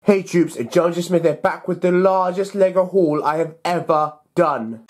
Hey troops, GeneralJSmith here, back with the largest LEGO haul I have ever done.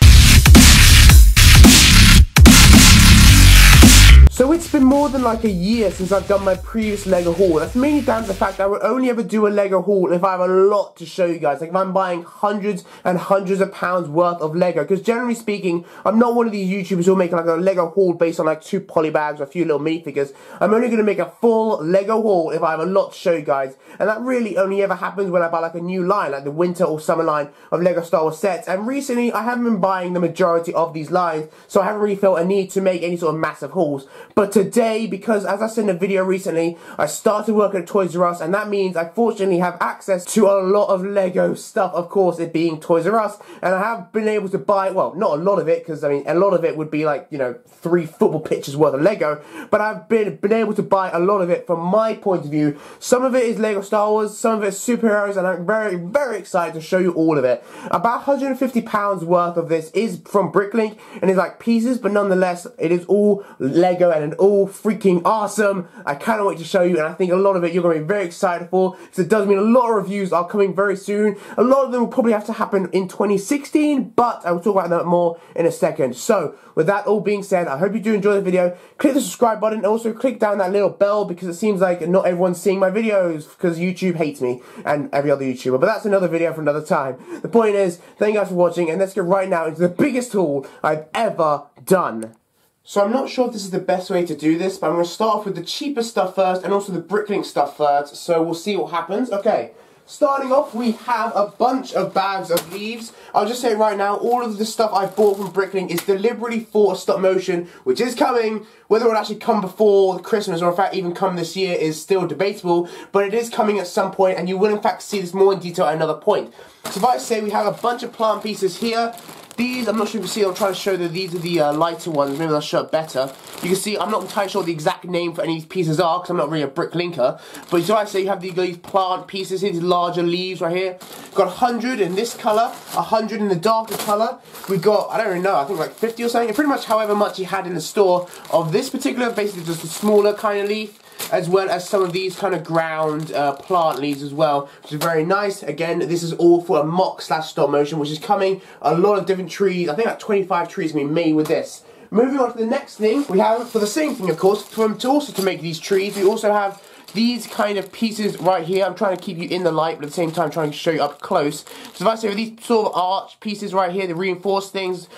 So it's been more than like a year since I've done my previous LEGO haul. That's mainly down to the fact that I would only ever do a LEGO haul if I have a lot to show you guys. Like if I'm buying hundreds and hundreds of pounds worth of LEGO. Because generally speaking, I'm not one of these YouTubers who will make like a LEGO haul based on like 2 poly bags or a few little minifigures. I'm only going to make a full LEGO haul if I have a lot to show you guys. And that really only ever happens when I buy like a new line, like the winter or summer line of LEGO Star Wars sets. And recently, I haven't been buying the majority of these lines, so I haven't really felt a need to make any sort of massive hauls. But today, because as I said in a video recently, I started working at Toys R Us, and that means I fortunately have access to a lot of LEGO stuff, of course, it being Toys R Us, and I have been able to buy, well, not a lot of it, because I mean, a lot of it would be like, you know, 3 football pitches worth of LEGO, but I've been able to buy a lot of it from my point of view. Some of it is LEGO Star Wars, some of it is superheroes, and I'm very, very excited to show you all of it. About £150 worth of this is from Bricklink, and it's like pieces, but nonetheless, it is all LEGO, and all freaking awesome. I cannot wait to show you, and I think a lot of it you're going to be very excited for, because it does mean a lot of reviews are coming very soon. A lot of them will probably have to happen in 2016, but I will talk about that more in a second. So, with that all being said, I hope you do enjoy the video. Click the subscribe button, and also click down that little bell, because it seems like not everyone's seeing my videos, because YouTube hates me, and every other YouTuber, but that's another video for another time. The point is, thank you guys for watching, and let's get right now into the biggest haul I've ever done. So I'm not sure if this is the best way to do this, but I'm going to start off with the cheapest stuff first, and also the Bricklink stuff first, so we'll see what happens. Okay, starting off, we have a bunch of bags of leaves. I'll just say right now, all of the stuff I bought from Bricklink is deliberately for stop motion, which is coming. Whether it will actually come before Christmas, or in fact even come this year, is still debatable, but it is coming at some point, and you will in fact see this more in detail at another point. So if I say we have a bunch of plant pieces here. These, I'm not sure if you can see, I'm trying to show that these are the lighter ones, maybe I'll show it better. You can see, I'm not entirely sure what the exact name for any of these pieces are, because I'm not really a Bricklinker. But so I say you have these plant pieces here, these larger leaves right here. We've got 100 in this colour, 100 in the darker colour. We've got, I don't really know, I think like 50 or something, pretty much however much you had in the store of this particular, basically just a smaller kind of leaf, as well as some of these kind of ground plant leaves as well, which is very nice. Again, this is all for a mock / stop motion, which is coming. A lot of different trees, I think like 25 trees can be made with this. Moving on to the next thing, we have, for the same thing of course, to make these trees, we also have these kind of pieces right here. I'm trying to keep you in the light, but at the same time trying to show you up close. So if I say these sort of arch pieces right here, the reinforced things,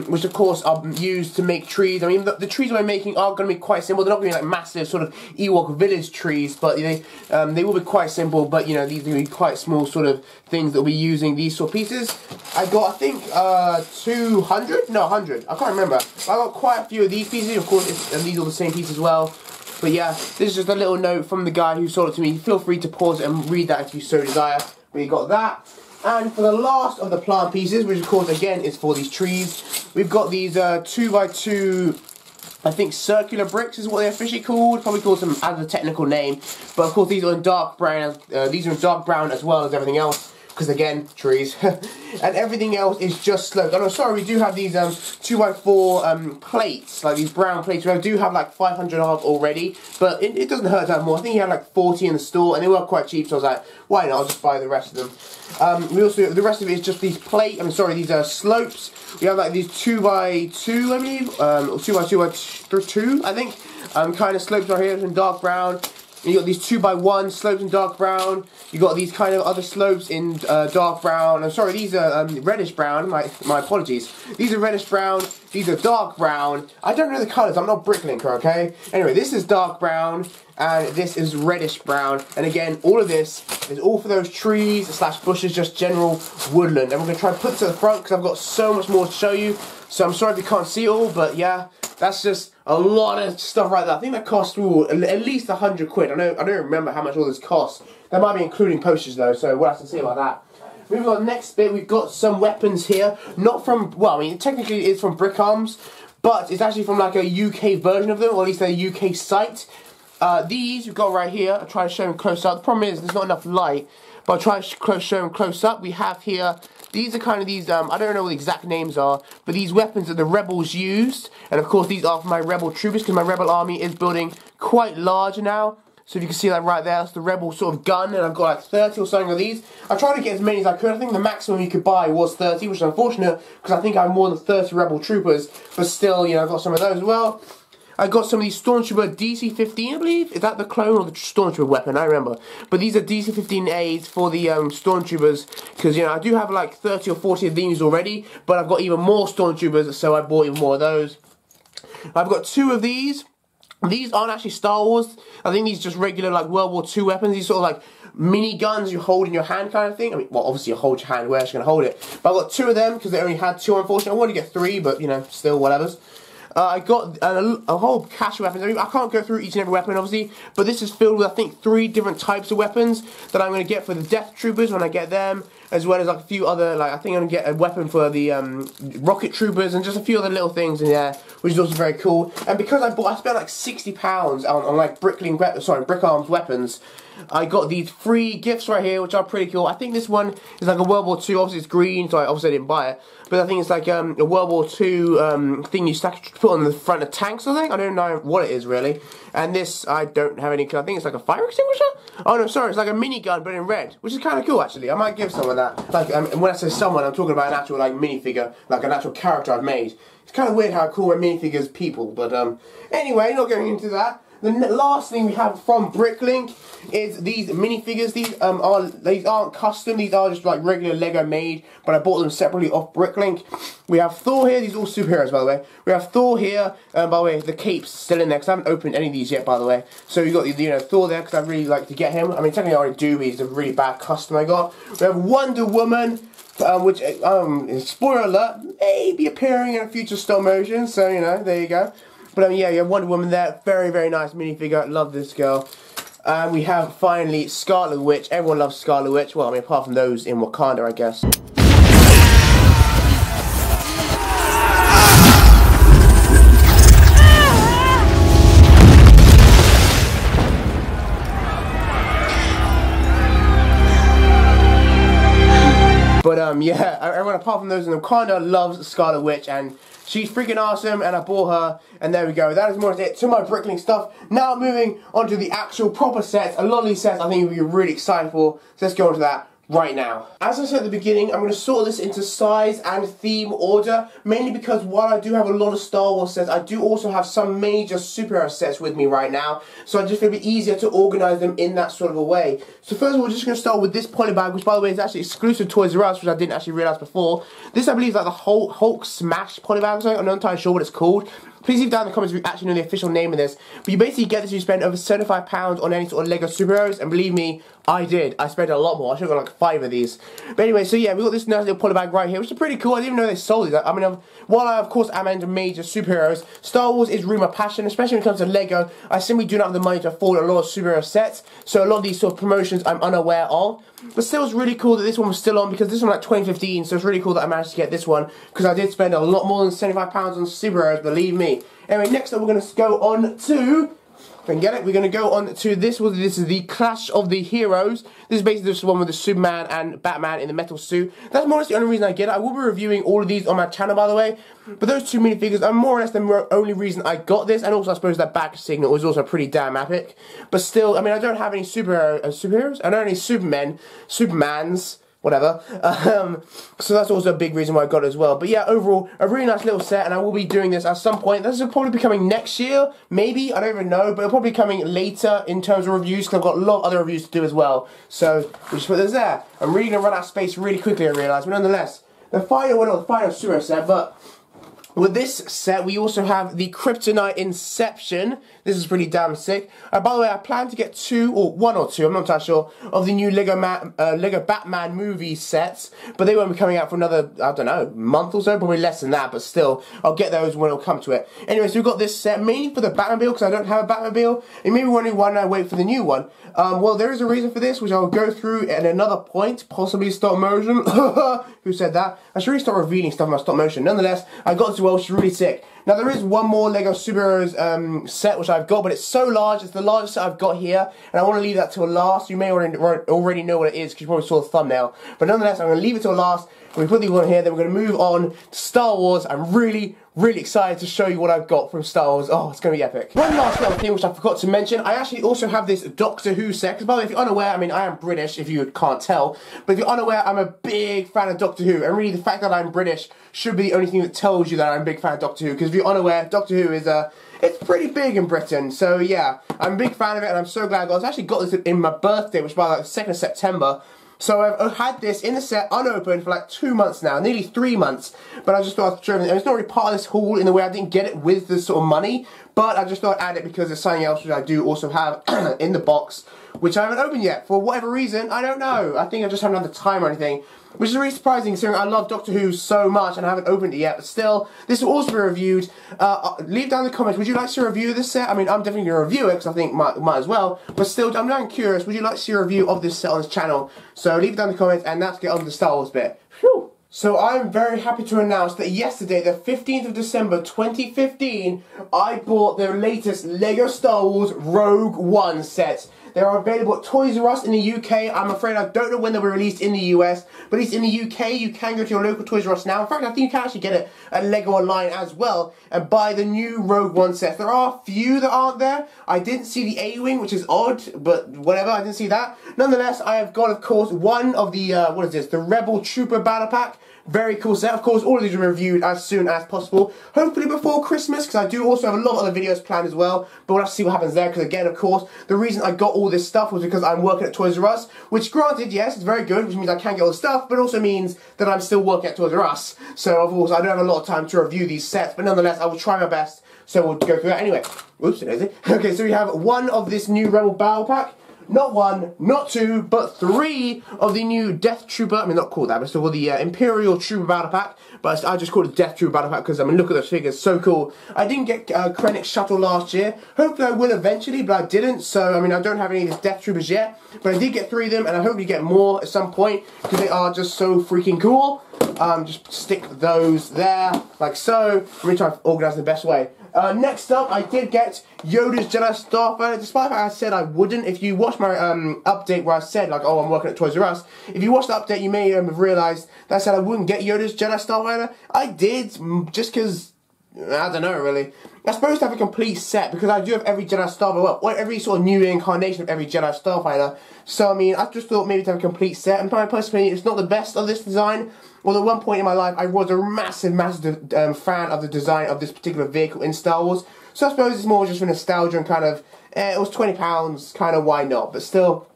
which of course are used to make trees. I mean, the trees we're making are going to be quite simple. They're not going to be like massive sort of Ewok village trees, but they will be quite simple. But you know, these are going to be quite small sort of things that we'll be using these sort of pieces. I got, I think, 200? No, 100. I can't remember. I got quite a few of these pieces. Of course, and these are the same piece as well. But yeah, this is just a little note from the guy who sold it to me. Feel free to pause it and read that if you so desire. We got that. And for the last of the plant pieces, which of course again is for these trees, we've got these 2x2, I think circular bricks is what they're officially called. Probably called some as a technical name. But of course these are in dark brown. These are in dark brown as well as everything else. Because again, trees. And everything else is just sloped. Oh no, sorry, we do have these 2x4 plates, like these brown plates. We do have like 500 of already, but it doesn't hurt to have more. I think he had like 40 in the store, and they were quite cheap, so I was like, why not, I'll just buy the rest of them. We also, the rest of it is just these these slopes. We have like these 2x2, I believe, 2x2, I think, kind of slopes right here in dark brown. You got these 2x1 slopes in dark brown. You got these kind of other slopes in dark brown. I'm sorry, these are reddish brown. My apologies. These are reddish brown. These are dark brown. I don't know the colours. I'm not Bricklinker, okay? Anyway, this is dark brown, and this is reddish brown. And again, all of this is all for those trees / bushes, just general woodland. And we're going to try and put it to the front because I've got so much more to show you. So I'm sorry if you can't see it all, but yeah, that's just a lot of stuff right there. I think that cost at least 100 quid. I don't remember how much all this costs. That might be including postage though, so we'll have to see about that. Moving on, next bit, we've got some weapons here. Not from, well, I mean, technically it's from Brick Arms, but it's actually from like a UK version of them, or at least a UK site. These we've got right here. I'll try to show them close up. The problem is there's not enough light, but I'll try to show them close up. We have here, these are kind of these, I don't know what the exact names are, but these weapons that the rebels used. And of course these are for my rebel troopers, because my rebel army is building quite large now. So if you can see that right there, that's the Rebel sort of gun, and I've got like 30 or something of these. I tried to get as many as I could. I think the maximum you could buy was 30, which is unfortunate, because I think I have more than 30 Rebel Troopers, but still, you know, I've got some of those as well. I got some of these Stormtrooper DC-15, I believe. Is that the clone or the Stormtrooper weapon? I remember. But these are DC-15As for the Stormtroopers, because, you know, I do have like 30 or 40 of these already, but I've got even more Stormtroopers, so I bought even more of those. I've got 2 of these. These aren't actually Star Wars. I think these are just regular, like, World War II weapons. These sort of, like, mini guns you hold in your hand kind of thing. I mean, well, obviously you hold your hand, where else are you going to hold it? But I've got 2 of them, because they only had 2, unfortunately. I wanted to get 3, but, you know, still, whatever's. I got a whole cache of weapons. I mean, I can't go through each and every weapon, obviously, but this is filled with, I think, 3 different types of weapons that I'm going to get for the Death Troopers when I get them, as well as like a few other, like, I think I'm going to get a weapon for the Rocket Troopers and just a few other little things in there, which is also very cool. And because I spent like £60 on like Brick Arms weapons. I got these free gifts right here, which are pretty cool. I think this one is like a World War II. Obviously, it's green, so I didn't buy it. But I think it's like a World War II thing you put on the front of tanks, I think. I don't know what it is, really. And this, I don't have any, I think it's like a fire extinguisher? Oh, no, sorry, it's like a minigun, but in red, which is kind of cool, actually. I might give someone that. Like, when I say someone, I'm talking about an actual, like, minifigure, like an actual character I've made. It's kind of weird how I call my minifigures people, but, anyway, not going into that. The last thing we have from Bricklink is these minifigures. These aren't custom. These are just like regular Lego made, but I bought them separately off Bricklink. We have Thor here. These are all superheroes, by the way. We have Thor here. By the way, the cape's still in there because I haven't opened any of these yet, by the way. So you got Thor there because I really like to get him. I mean, technically I already do, but he's a really bad custom I got. We have Wonder Woman. Which, spoiler alert, may be appearing in a future stop motion. So you know, there you go. But yeah, you have Wonder Woman there. Very, very nice minifigure. Love this girl. And we have finally Scarlet Witch. Everyone loves Scarlet Witch. Well, I mean, apart from those in Wakanda, I guess. But yeah, everyone apart from those in Wakanda loves Scarlet Witch, and she's freaking awesome, and I bought her, and there we go. That is more it to my Bricklink stuff. Now moving on to the actual proper sets. A lot of these sets I think you'll be really excited for, so let's go on to that right now. As I said at the beginning, I'm going to sort this into size and theme order, mainly because while I do have a lot of Star Wars sets, I do also have some major superhero sets with me right now, so I just feel it'd be easier to organise them in that sort of a way. So first of all, we're just going to start with this polybag, which by the way is actually exclusive to Toys R Us, which I didn't actually realise before. This I believe is like the Hulk Smash polybag or something. I'm not entirely sure what it's called. Please leave down in the comments if you actually know the official name of this. But you basically get this if you spend over £75 on any sort of Lego superheroes, and believe me, I did. I spent a lot more. I should have got like 5 of these. But anyway, so yeah, we got this nice little polybag right here, which is pretty cool. I didn't even know they sold these. I mean, while I of course am into major superheroes, Star Wars is really my passion, especially when it comes to Lego. I simply do not have the money to afford a lot of superhero sets, so a lot of these sort of promotions I'm unaware of. But still, it's really cool that this one was still on, because this one was like 2015, so it's really cool that I managed to get this one, because I did spend a lot more than £75 on superheroes, believe me. Anyway, next up we're going to go on to, if I can get it, we're going to go on to this. This is the Clash of the Heroes. This is basically just one with the Superman and Batman in the metal suit. That's more or less the only reason I get it. I will be reviewing all of these on my channel, by the way. But those 2 minifigures are more or less the only reason I got this. And also, I suppose that back signal was also pretty damn epic. But still, I mean, I don't have any superheroes. I don't have any Supermans. Whatever. So that's also a big reason why I got it as well. But yeah, overall, a really nice little set, and I will be doing this at some point. This will probably be coming next year, maybe, I don't even know, but it'll probably be coming later in terms of reviews, because I've got a lot of other reviews to do as well. So, we'll just put this there. I'm really going to run out of space really quickly, I realise, but nonetheless, the final super set, but with this set, we also have the Kryptonite Inception. This is pretty damn sick. By the way, I plan to get 2, or 1 or 2, I'm not entirely sure, of the new Lego Batman movie sets, but they won't be coming out for another, I don't know, month or so, probably less than that, but still, I'll get those when it'll come to it. Anyway, so we've got this set, mainly for the Batmobile, because I don't have a Batmobile, and maybe wondering why I wait for the new one. Well, there is a reason for this, which I'll go through at another point, possibly stop motion. Who said that? I should really start revealing stuff in my stop motion. Nonetheless, I got this as well, which is really sick. Now there is one more Lego Superheroes set which I've got, but it's so large, it's the largest set I've got here, and I want to leave that till last. You may already know what it is because you probably saw the thumbnail, but nonetheless I'm going to leave it till last. We put these on here, then we're going to move on to Star Wars. I'm really excited to show you what I've got from Star Wars. Oh, it's going to be epic. One last little thing which I forgot to mention, I actually also have this Doctor Who set, because by the way, if you're unaware, I mean, I am British, if you can't tell, but if you're unaware, I'm a big fan of Doctor Who, and really the fact that I'm British should be the only thing that tells you that I'm a big fan of Doctor Who, because if you're unaware, Doctor Who is it's pretty big in Britain, so yeah, I'm a big fan of it, and I'm so glad I actually got this in my birthday, which was like the 2nd of September. So I've had this in the set unopened for like 2 months now, nearly 3 months, but I just thought I'd show it. It's not really part of this haul in the way I didn't get it with this sort of money, but I just thought I'd add it because there's something else which I do also have in the box, which I haven't opened yet. For whatever reason, I don't know. I think I just haven't had the time or anything, which is really surprising considering I love Doctor Who so much and I haven't opened it yet, but still, this will also be reviewed. Leave down in the comments, would you like to see a review of this set? I mean, I'm definitely going to review it because I think might as well, but still, I'm now curious, would you like to see a review of this set on this channel? So leave it down in the comments, and let's get on to the Star Wars bit. Whew. So I'm very happy to announce that yesterday, the 15th of December 2015, I bought the latest LEGO Star Wars Rogue One set. They are available at Toys R Us in the UK. I'm afraid I don't know when they'll be released in the US, but at least in the UK you can go to your local Toys R Us now. In fact, I think you can actually get it at LEGO Online as well and buy the new Rogue One sets. There are a few that aren't there. I didn't see the A-Wing, which is odd, but whatever, I didn't see that. Nonetheless, I have got, of course, one of the, what is this, the Rebel Trooper Battle Pack. Very cool set. Of course, all of these will be reviewed as soon as possible. Hopefully before Christmas, because I do also have a lot of other videos planned as well. But we'll have to see what happens there, because again, of course, the reason I got all this stuff was because I'm working at Toys R Us. Which, granted, yes, it's very good, which means I can get all the stuff, but also means that I'm still working at Toys R Us. So, of course, I don't have a lot of time to review these sets, but nonetheless, I will try my best. So we'll go through that anyway. Oops, daisy. Okay, so we have one of this new Rebel Battle Pack. Not one, not two, but three of the new Death Trooper, I mean not called that, but still the Imperial Trooper Battle Pack, but I just called it Death Trooper Battle Pack because, I mean, look at those figures, so cool. I didn't get Krennic Shuttle last year, hopefully I will eventually, but I didn't, so, I mean, I don't have any of these Death Troopers yet, but I did get 3 of them, and I hope you get more at some point, because they are just so freaking cool. Just stick those there, like so. Let me try to organise the best way. Next up, I did get Yoda's Jedi Starfighter, despite the fact I said I wouldn't. If you watched my update where I said, like, oh, I'm working at Toys R Us, if you watched the update, you may have realised that I said I wouldn't get Yoda's Jedi Starfighter. I did, just because, I don't know, really. I'm supposed to have a complete set, because I do have every Jedi Starfighter, well, every sort of new incarnation of every Jedi Starfighter. So, I mean, I just thought maybe to have a complete set, and my personal opinion, it's not the best of this design. Well, at one point in my life, I was a massive fan of the design of this particular vehicle in Star Wars. So I suppose it's more just for nostalgia and kind of, it was £20, kind of why not. But still,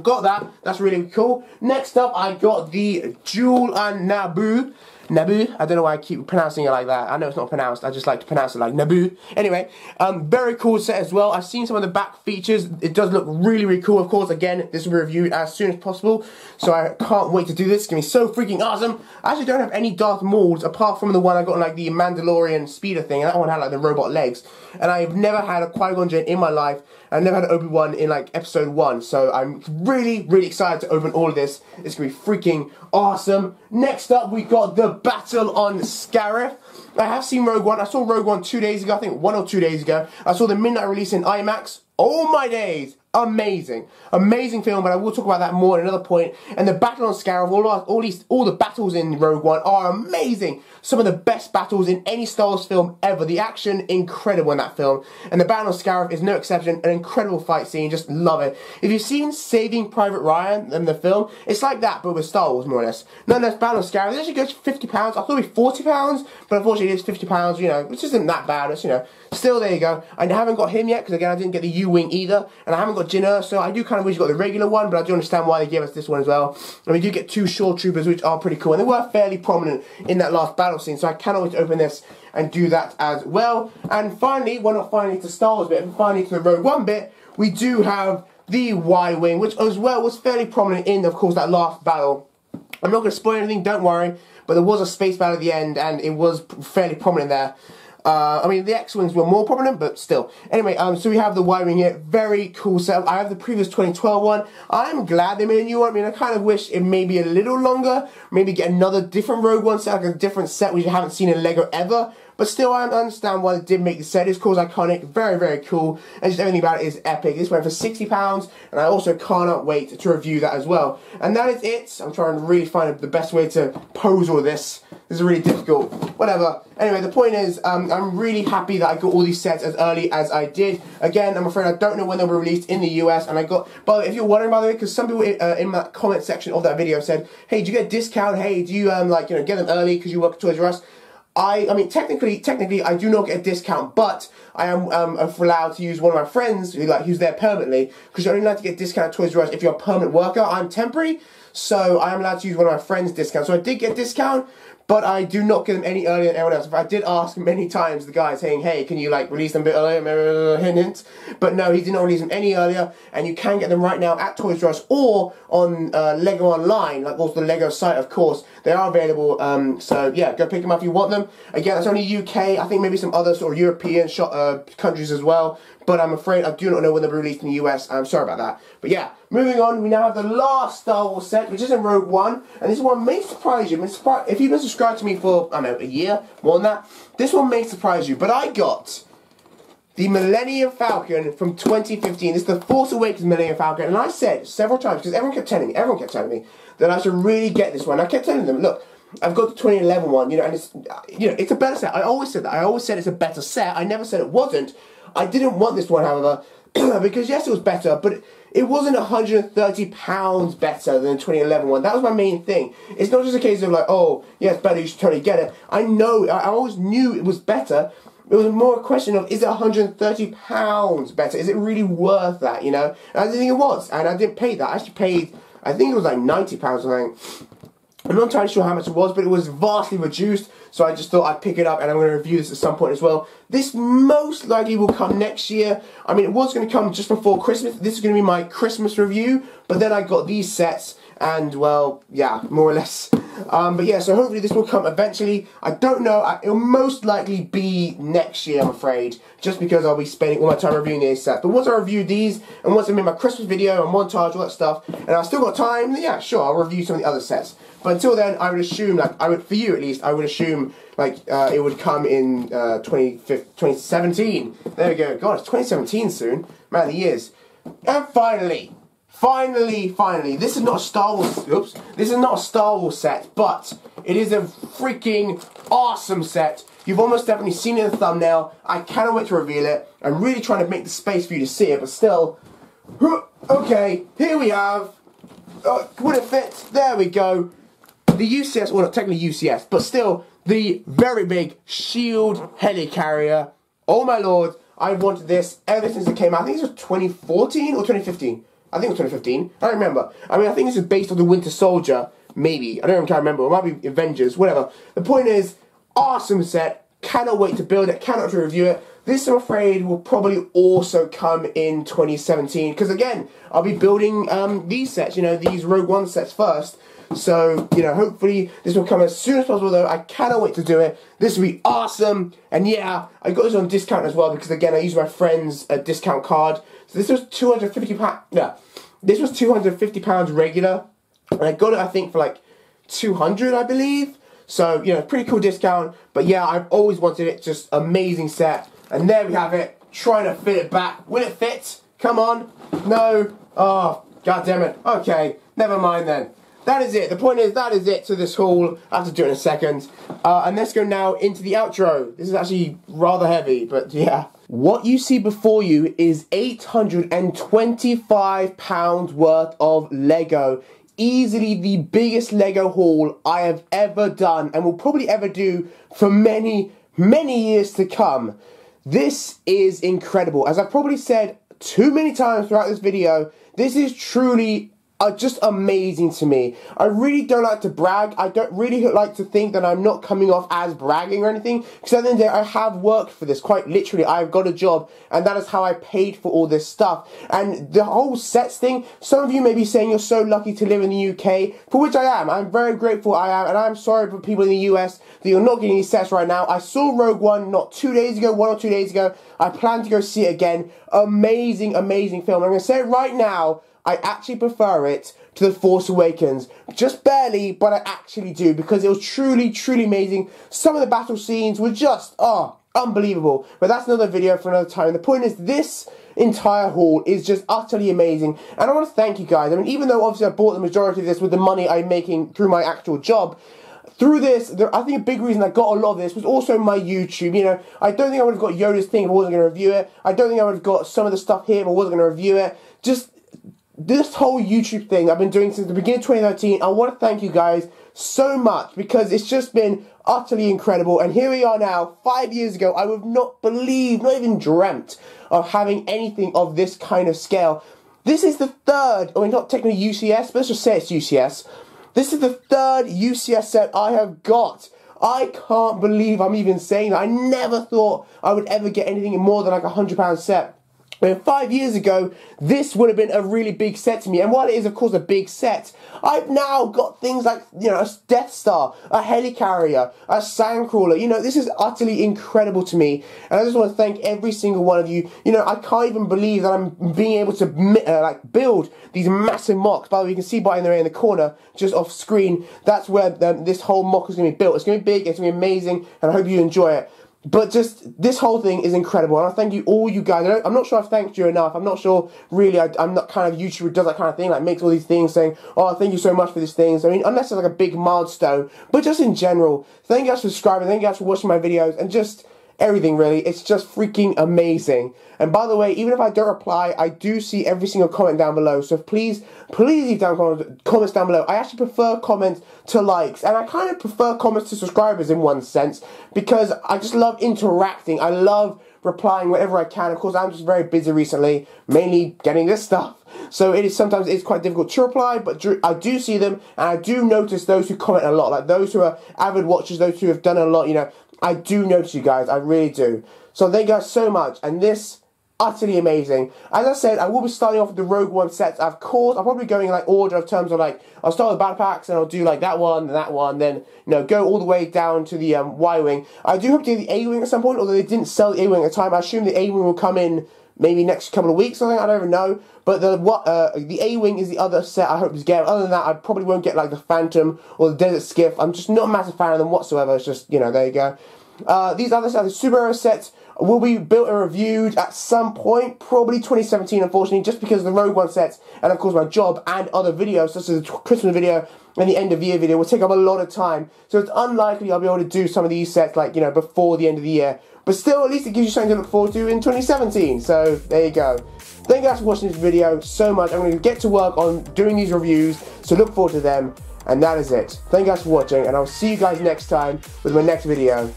got that. That's really cool. Next up, I got the Jewel and Naboo. Naboo? I don't know why I keep pronouncing it like that. I know it's not pronounced. I just like to pronounce it like Naboo. Anyway, very cool set as well. I've seen some of the back features. It does look really cool. Of course, again, this will be reviewed as soon as possible. So I can't wait to do this. It's going to be so freaking awesome. I actually don't have any Darth Mauls apart from the one I got on like the Mandalorian speeder thing. And that one had like the robot legs. And I've never had a Qui-Gon Jinn in my life. I've never had an Obi-Wan in like episode 1. So I'm really excited to open all of this. It's going to be freaking awesome. Next up, we got the Battle on Scarif. I have seen Rogue One. I saw Rogue One 2 days ago. I think 1 or 2 days ago. I saw the midnight release in IMAX. Oh my days. Amazing. Amazing film, but I will talk about that more at another point. And the Battle on Scarif, all the battles in Rogue One are amazing. Some of the best battles in any Star Wars film ever. The action, incredible in that film. And the Battle on Scarif is no exception. An incredible fight scene, just love it. If you've seen Saving Private Ryan in the film, it's like that, but with Star Wars, more or less. Nonetheless, Battle on Scarif, it actually goes for £50. I thought it would be £40, but unfortunately it's £50, you know, which isn't that bad. It's, you know, still, there you go. I haven't got him yet, because again, I didn't get the U-Wing either. And I haven't got Jynna, so I do kind of wish you got the regular one, but I do understand why they gave us this one as well. And we do get 2 Shore Troopers, which are pretty cool. And they were fairly prominent in that last battle scene, so I cannot wait to open this and do that as well. And finally, well, not finally to Star Wars bit, but finally to the Rogue One bit, we do have the Y-Wing, which as well was fairly prominent in, of course, that last battle. I'm not going to spoil anything, don't worry, but there was a space battle at the end, and it was fairly prominent there. I mean, the X-Wings were more prominent, but still. Anyway, so we have the Y-Wing here. Very cool setup. I have the previous 2012 one. I'm glad they made a new one. I mean, I kind of wish it may be a little longer. Maybe get another different Rogue One set, like a different set which you haven't seen in LEGO ever. but still I understand why they did make the set. It's called iconic, very, very cool, and just everything about it is epic. This went for £60, and I also cannot wait to review that as well. And that is it. I'm trying to really find the best way to pose all this. This is really difficult. Whatever. Anyway, the point is, I'm really happy that I got all these sets as early as I did. Again, I'm afraid I don't know when they'll be released in the US, and I got, but if you're wondering, by the way, because some people in that comment section of that video said, hey, do you get a discount? Hey, do you, like, you know, get them early because you work at Toys R Us? I mean, technically, I do not get a discount, but I am allowed to use one of my friends who's there permanently, because you're only allowed to get a discount at Toys R Us if you're a permanent worker. I'm temporary, so I am allowed to use one of my friends' discounts. So I did get a discount, but I do not get them any earlier than everyone else. If I did ask many times the guy saying, hey, can you like release them a bit earlier, hint, but no, he did not release them any earlier, and you can get them right now at Toys R Us or on Lego Online, like also the Lego site, of course. They are available, so yeah, go pick them up if you want them. Again, that's only UK, I think maybe some other sort of European countries as well, but I'm afraid I do not know when they'll be released in the US. I'm sorry about that. But yeah, moving on, we now have the last Star Wars set, which is in Rogue One, and this one may surprise you. If you've been subscribed to me for, I don't know, a year, more than that, this one may surprise you, but I got the Millennium Falcon from 2015. This is the Force Awakens Millennium Falcon, and I said several times, because everyone kept telling me, that I should really get this one. I kept telling them, look, I've got the 2011 one, you know, and it's, you know, it's a better set. I always said that. I always said it's a better set. I never said it wasn't. I didn't want this one, however, because yes, it was better, but it wasn't £130 better than the 2011 one. That was my main thing. It's not just a case of like, oh, yeah, it's better, you should totally get it. I know, I always knew it was better. It was more a question of, is it £130 better? Is it really worth that, you know? And I didn't think it was, and I didn't pay that. I actually paid, I think it was like £90 or something. I'm not entirely sure how much it was, but it was vastly reduced, so I just thought I'd pick it up, and I'm going to review this at some point as well. This most likely will come next year. I mean, it was going to come just before Christmas. This is going to be my Christmas review, but then I got these sets, and, well, yeah, more or less. But yeah, so hopefully this will come eventually. I don't know, it'll most likely be next year, I'm afraid, just because I'll be spending all my time reviewing these sets. But once I review these, and once I make my Christmas video and montage, all that stuff, and I've still got time, then yeah, sure, I'll review some of the other sets. But until then, I would assume, like, for you at least, I would assume, like, it would come in 2017. There we go. God, it's 2017 soon. Man, the years. And finally, this is not a Star Wars, oops, this is not a Star Wars set, but it is a freaking awesome set. You've almost definitely seen it in the thumbnail. I cannot wait to reveal it. I'm really trying to make the space for you to see it, but still, okay, here we have, would it fit? There we go. The UCS, well not technically UCS, but still, the very big shield helicarrier. Oh my lord, I wanted this ever since it came out. I think it was 2014 or 2015. I think it was 2015. I don't remember. I mean, I think this is based on the Winter Soldier, maybe. I don't even remember. It might be Avengers, whatever. The point is, awesome set. Cannot wait to build it. Cannot wait to review it. This, I'm afraid, will probably also come in 2017. Because, again, I'll be building these sets, you know, these Rogue One sets first. So, you know, hopefully this will come as soon as possible, though. I cannot wait to do it. This will be awesome. And yeah, I got this on discount as well because, again, I used my friend's discount card. So this was £250. Yeah, this was £250 regular. And I got it, I think, for like £200, I believe. So, you know, pretty cool discount. But yeah, I've always wanted it. Just amazing set. And there we have it. Trying to fit it back. Will it fit? Come on. No. Oh, god damn it. Okay, never mind then. That is it. The point is, that is it to this haul. I have to do it in a second. And let's go now into the outro. This is actually rather heavy, but yeah. What you see before you is £825 worth of Lego. Easily the biggest Lego haul I have ever done and will probably ever do for many, many years to come. This is incredible. As I've probably said too many times throughout this video, this is truly just amazing to me. I really don't like to brag. I don't really like to think that I'm not coming off as bragging or anything, because at the end of the day, I have worked for this. Quite literally, I've got a job, and that is how I paid for all this stuff. And the whole sets thing, some of you may be saying you're so lucky to live in the UK, for which I am. I'm very grateful I am, and I'm sorry for people in the US that you're not getting these sets right now. I saw Rogue One not 2 days ago, 1 or 2 days ago. I plan to go see it again. Amazing, amazing film. I'm going to say it right now. I actually prefer it to The Force Awakens. Just barely, but I actually do, because it was truly, truly amazing. Some of the battle scenes were just, unbelievable. But that's another video for another time. The point is, this entire haul is just utterly amazing, and I want to thank you guys. I mean, even though obviously I bought the majority of this with the money I'm making through my actual job, through this, I think a big reason I got a lot of this was also my YouTube. You know, I don't think I would have got Yoda's thing if I wasn't going to review it. I don't think I would have got some of the stuff here if I wasn't going to review it. Just this whole YouTube thing I've been doing since the beginning of 2013, I want to thank you guys so much, because it's just been utterly incredible. And here we are now, 5 years ago. I would have not believed, not even dreamt of having anything of this kind of scale. This is the third, I mean, not technically UCS, but let's just say it's UCS. This is the third UCS set I have got. I can't believe I'm even saying that. I never thought I would ever get anything more than like £100 set. When 5 years ago, this would have been a really big set to me. And while it is, of course, a big set, I've now got things like, you know, a Death Star, a helicarrier, a sandcrawler. You know, this is utterly incredible to me. And I just want to thank every single one of you. You know, I can't even believe that I'm being able to, build these massive mocks. By the way, you can see by in the corner, just off screen, that's where this whole mock is going to be built. It's going to be big, it's going to be amazing, and I hope you enjoy it. But just, this whole thing is incredible, and I thank you, all you guys. I'm not sure I've thanked you enough. I'm not sure, really, I'm not kind of YouTuber who does that kind of thing, like makes all these things saying, oh, thank you so much for these things. I mean, unless it's like a big milestone, but just in general, thank you guys for subscribing, thank you guys for watching my videos, and just everything, really. It's just freaking amazing. And by the way, even if I don't reply, I do see every single comment down below. So please leave down comments down below. I actually prefer comments to likes, and I kind of prefer comments to subscribers in one sense, because I just love interacting. I love replying whenever I can. Of course, I'm just very busy recently, mainly getting this stuff. So sometimes it's quite difficult to reply, but I do see them, and I do notice those who comment a lot, like those who are avid watchers, those who have done a lot, you know. I do notice you guys, I really do. So thank you guys so much, and this, utterly amazing. As I said, I will be starting off with the Rogue One sets. Of course, I'm probably going in like order of terms of like, I'll start with the battle packs, and I'll do like that one, then, you know, go all the way down to the Y-Wing. I do hope to do the A-Wing at some point, although they didn't sell the A-Wing at the time. I assume the A-Wing will come in maybe next couple of weeks or something, I don't even know. But the A-Wing is the other set I hope to get. Other than that, I probably won't get like the Phantom or the Desert Skiff. I'm just not a massive fan of them whatsoever. It's just, you know, there you go. These other sets, the superhero sets, will be built and reviewed at some point, probably 2017, unfortunately, just because of the Rogue One sets, and of course my job and other videos, such as the Christmas video and the end of year video, will take up a lot of time. So it's unlikely I'll be able to do some of these sets, like, you know, before the end of the year. But still, at least it gives you something to look forward to in 2017. So there you go. Thank you guys for watching this video so much. I'm going to get to work on doing these reviews, so look forward to them. And that is it. Thank you guys for watching, and I'll see you guys next time with my next video.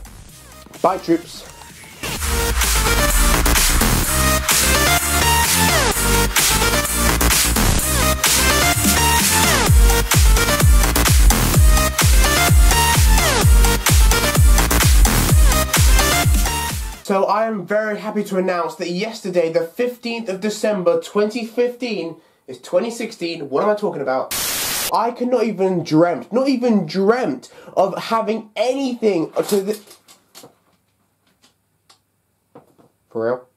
Bye, troops. So I am very happy to announce that yesterday, the 15th of December 2015, is 2016, what am I talking about? I could not even dreamt of having anything to this. For real?